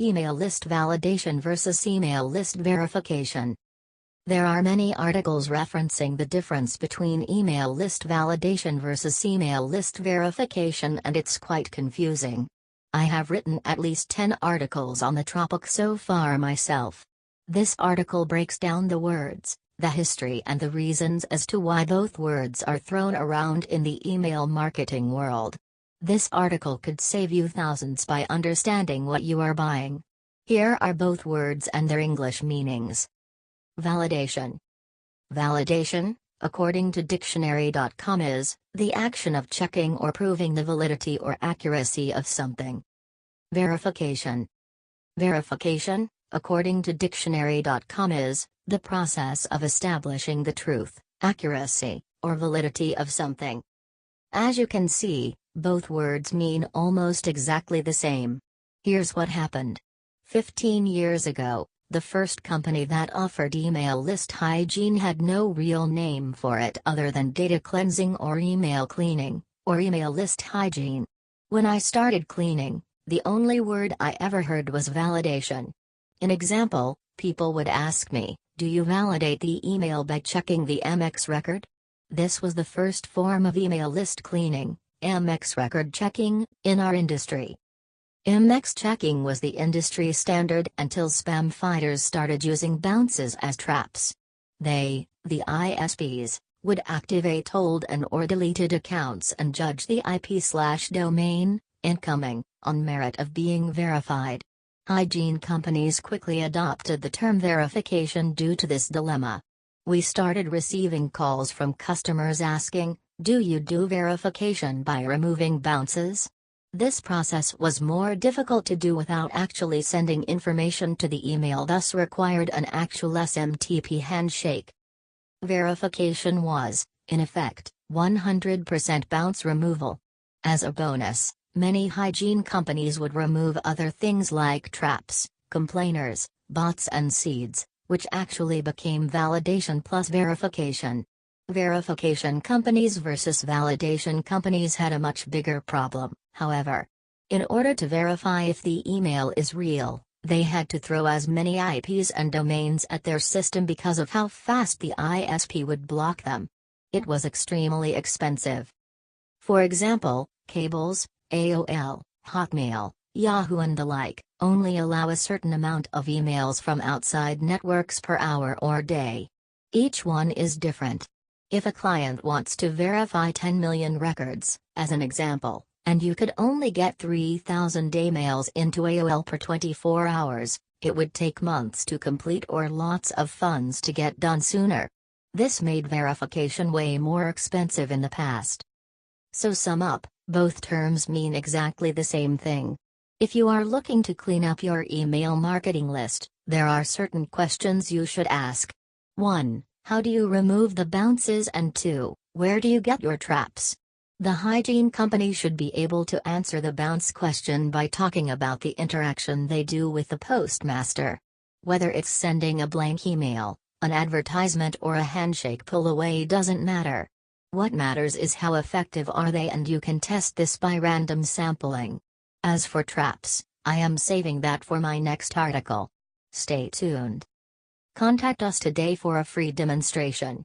Email list validation versus email list verification. There are many articles referencing the difference between email list validation versus email list verification, and it's quite confusing. I have written at least 10 articles on the topic so far myself. This article breaks down the words, the history, and the reasons as to why both words are thrown around in the email marketing world. This article could save you thousands by understanding what you are buying. Here are both words and their English meanings. Validation. Validation, according to dictionary.com, is the action of checking or proving the validity or accuracy of something. Verification. Verification, according to dictionary.com, is the process of establishing the truth, accuracy, or validity of something. As you can see, both words mean almost exactly the same. Here's what happened. 15 years ago, the first company that offered email list hygiene had no real name for it other than data cleansing or email cleaning, or email list hygiene. When I started cleaning, the only word I ever heard was validation. In example, people would ask me, "Do you validate the email by checking the MX record?" This was the first form of email list cleaning, MX record checking, in our industry. MX checking was the industry standard until spam fighters started using bounces as traps. They, the ISPs, would activate old and or deleted accounts and judge the IP/domain, incoming, on merit of being verified. Hygiene companies quickly adopted the term verification due to this dilemma. We started receiving calls from customers asking, "Do you do verification by removing bounces?" This process was more difficult to do without actually sending information to the email, thus required an actual SMTP handshake. Verification was, in effect, 100% bounce removal. As a bonus, many hygiene companies would remove other things like traps, complainers, bots and seeds, which actually became validation plus verification. Verification companies versus validation companies had a much bigger problem, however. In order to verify if the email is real, they had to throw as many IPs and domains at their system because of how fast the ISP would block them. It was extremely expensive. For example, cables, AOL, Hotmail, Yahoo and the like, only allow a certain amount of emails from outside networks per hour or day. Each one is different. If a client wants to verify 10 million records, as an example, and you could only get 3,000 emails into AOL per 24 hours, it would take months to complete or lots of funds to get done sooner. This made verification way more expensive in the past. So sum up, both terms mean exactly the same thing. If you are looking to clean up your email marketing list, there are certain questions you should ask. 1. How do you remove the bounces? And 2. Where do you get your traps? The hygiene company should be able to answer the bounce question by talking about the interaction they do with the postmaster. Whether it's sending a blank email, an advertisement, or a handshake pull away doesn't matter. What matters is how effective are they, and you can test this by random sampling. As for traps, I am saving that for my next article. Stay tuned. Contact us today for a free demonstration.